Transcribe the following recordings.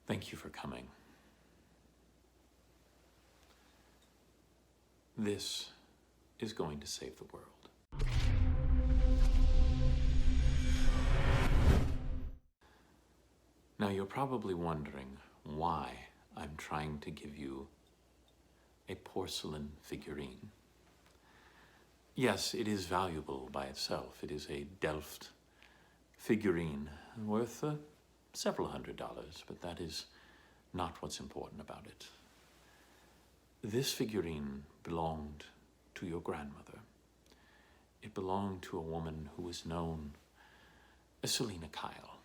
Thank you for coming. This is going to save the world. Now you're probably wondering why I'm trying to give you a porcelain figurine. Yes, it is valuable by itself. It is a Delft figurine worth several $100s, but that is not what's important about it. This figurine belonged to your grandmother. It belonged to a woman who was known as Selina Kyle.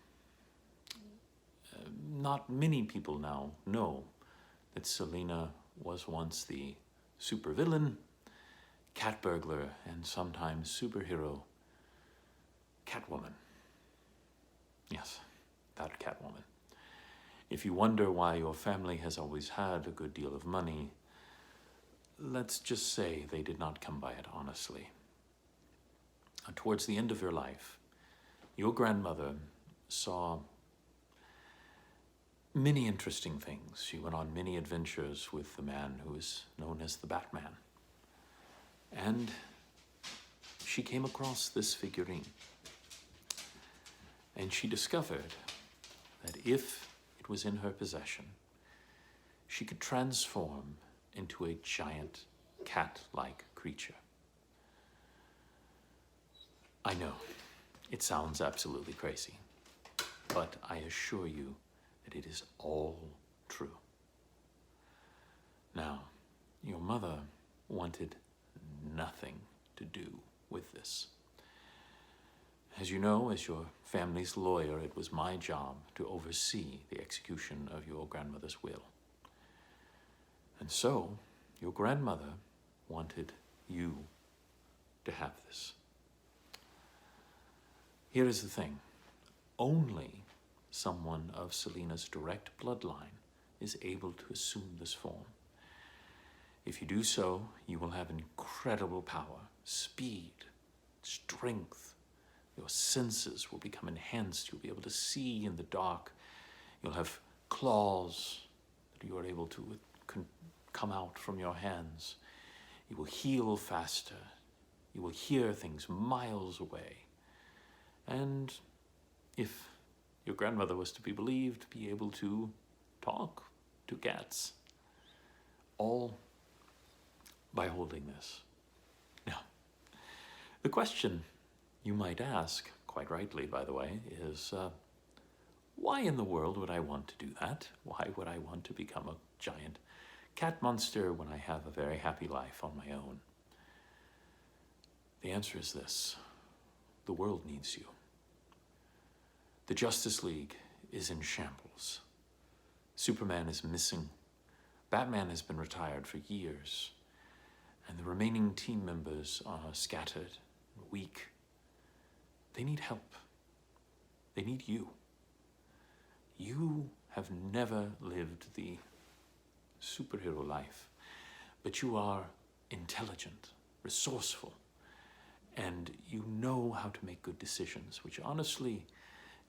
Not many people now know that Selina was once the supervillain, cat burglar, and sometimes superhero Catwoman. Yes, that Catwoman. If you wonder why your family has always had a good deal of money, let's just say they did not come by it honestly. Towards the end of your life, your grandmother saw many interesting things. She went on many adventures with the man who is known as the Batman. And she came across this figurine. And she discovered that if it was in her possession, she could transform into a giant cat-like creature. I know, it sounds absolutely crazy, but I assure you that it is all true. Now, your mother wanted nothing to do with this. As you know, as your family's lawyer, it was my job to oversee the execution of your grandmother's will. And so, your grandmother wanted you to have this. Here is the thing. Only someone of Selina's direct bloodline is able to assume this form. If you do so, you will have incredible power, speed, strength. Your senses will become enhanced. You'll be able to see in the dark. You'll have claws that you are able to come out from your hands. You will heal faster. You will hear things miles away. And if your grandmother was to be believed, be able to talk to cats, all by holding this. Now, the question you might ask, quite rightly by the way, is why in the world would I want to do that? Why would I want to become a giant cat monster when I have a very happy life on my own? The answer is this: the world needs you. The Justice League is in shambles. Superman is missing. Batman has been retired for years. And the remaining team members are scattered, weak. They need help. They need you. You have never lived the superhero life, but you are intelligent, resourceful, and you know how to make good decisions, which honestly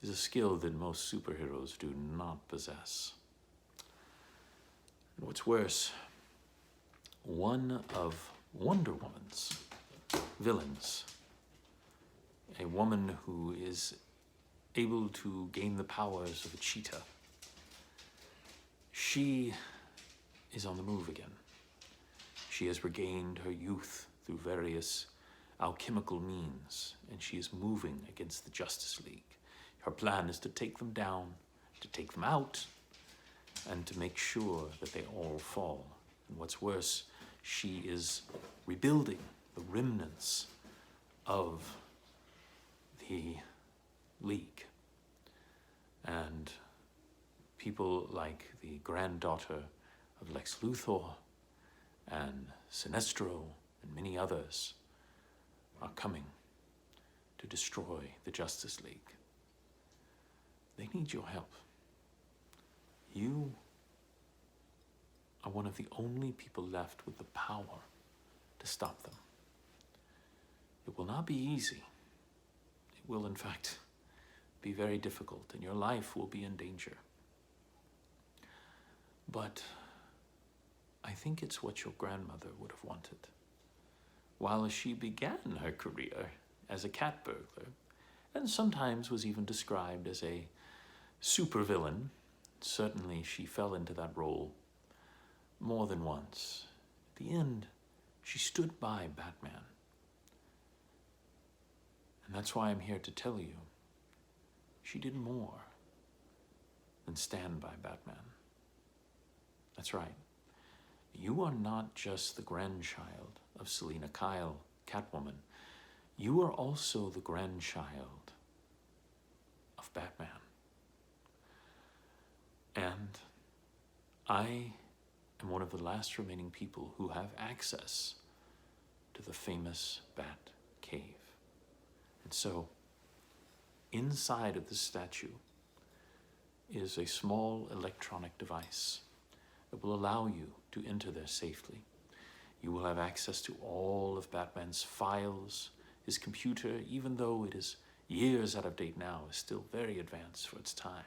is a skill that most superheroes do not possess. And what's worse, one of Wonder Woman's villains, a woman who is able to gain the powers of a cheetah, she is on the move again. She has regained her youth through various alchemical means, and she is moving against the Justice League. Her plan is to take them down, to take them out, and to make sure that they all fall. And what's worse, she is rebuilding the remnants of the League. And people like the granddaughter of Lex Luthor and Sinestro and many others are coming to destroy the Justice League. They need your help. You are one of the only people left with the power to stop them. It will not be easy. It will, in fact, be very difficult, and your life will be in danger. But I think it's what your grandmother would have wanted. While she began her career as a cat burglar, and sometimes was even described as a supervillain, certainly she fell into that role more than once. At the end, she stood by Batman. And that's why I'm here to tell you, she did more than stand by Batman. That's right. You are not just the grandchild of Selina Kyle, Catwoman. You are also the grandchild of Batman. And I am one of the last remaining people who have access to the famous Batcave. And so, inside of this statue is a small electronic device that will allow you to enter there safely. You will have access to all of Batman's files. His computer, even though it is years out of date now, is still very advanced for its time.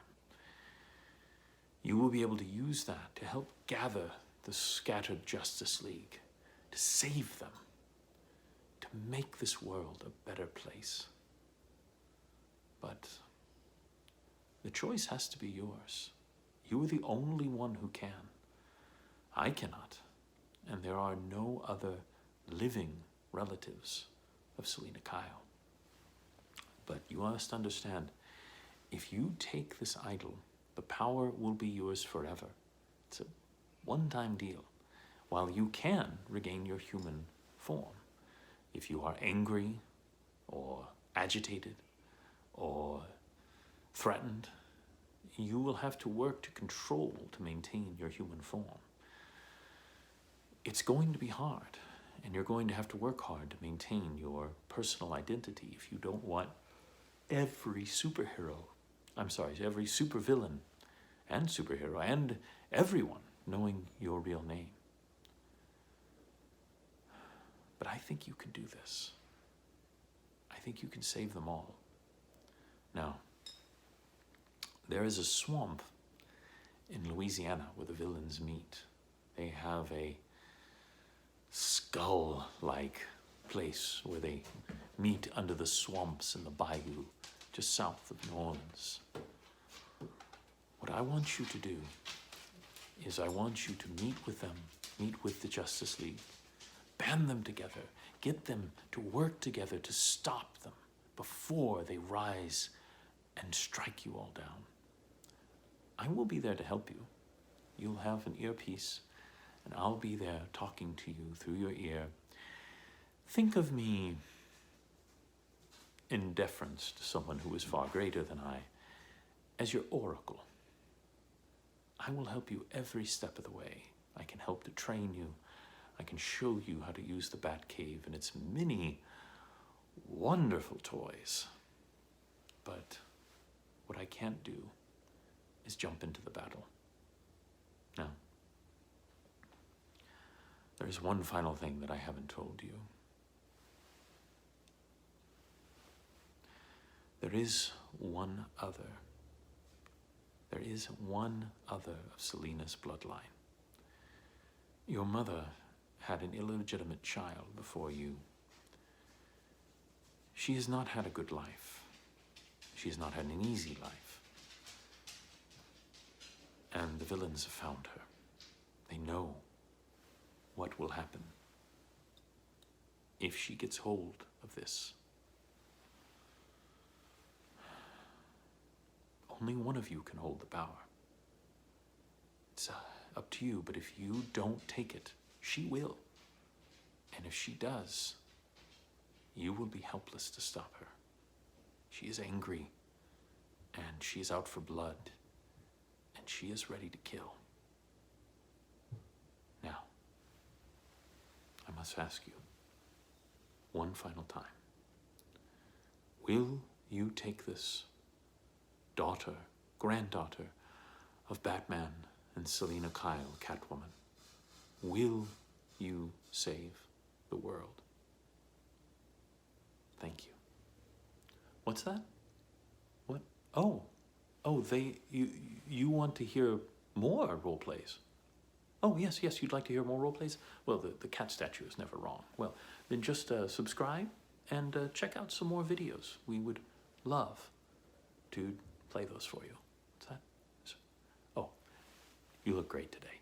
You will be able to use that to help gather the scattered Justice League, to save them, to make this world a better place. But the choice has to be yours. You are the only one who can. I cannot, and there are no other living relatives of Selina Kyle. But you must understand, if you take this idol, the power will be yours forever. It's a one-time deal. While you can regain your human form, if you are angry or agitated or threatened, you will have to work to control to maintain your human form. It's going to be hard, and you're going to have to work hard to maintain your personal identity if you don't want every supervillain and superhero and everyone knowing your real name. But I think you can do this. I think you can save them all. Now, there is a swamp in Louisiana where the villains meet. They have a skull-like place where they meet under the swamps in the bayou just south of New Orleans. What I want you to do is I want you to meet with them, meet with the Justice League, band them together, get them to work together to stop them before they rise and strike you all down. I will be there to help you. You'll have an earpiece, and I'll be there talking to you through your ear. Think of me in deference to someone who is far greater than I, as your oracle. I will help you every step of the way. I can help to train you. I can show you how to use the Batcave and its many wonderful toys. But what I can't do is jump into the battle. Now, there's one final thing that I haven't told you. There is one other of Selina's bloodline. Your mother had an illegitimate child before you. She has not had a good life. She has not had an easy life. And the villains have found her. They know what will happen if she gets hold of this. Only one of you can hold the power. It's up to you, but if you don't take it, she will. And if she does, you will be helpless to stop her. She is angry, and she is out for blood, and she is ready to kill. Now, I must ask you one final time. Will you take this granddaughter of Batman and Selina Kyle, Catwoman? Will you save the world? Thank you. What's that? What? Oh, you want to hear more role plays? Oh, yes, yes, you'd like to hear more role plays? Well, the cat statue is never wrong. Well, then just subscribe and check out some more videos. We would love to play those for you. What's that? Oh, you look great today.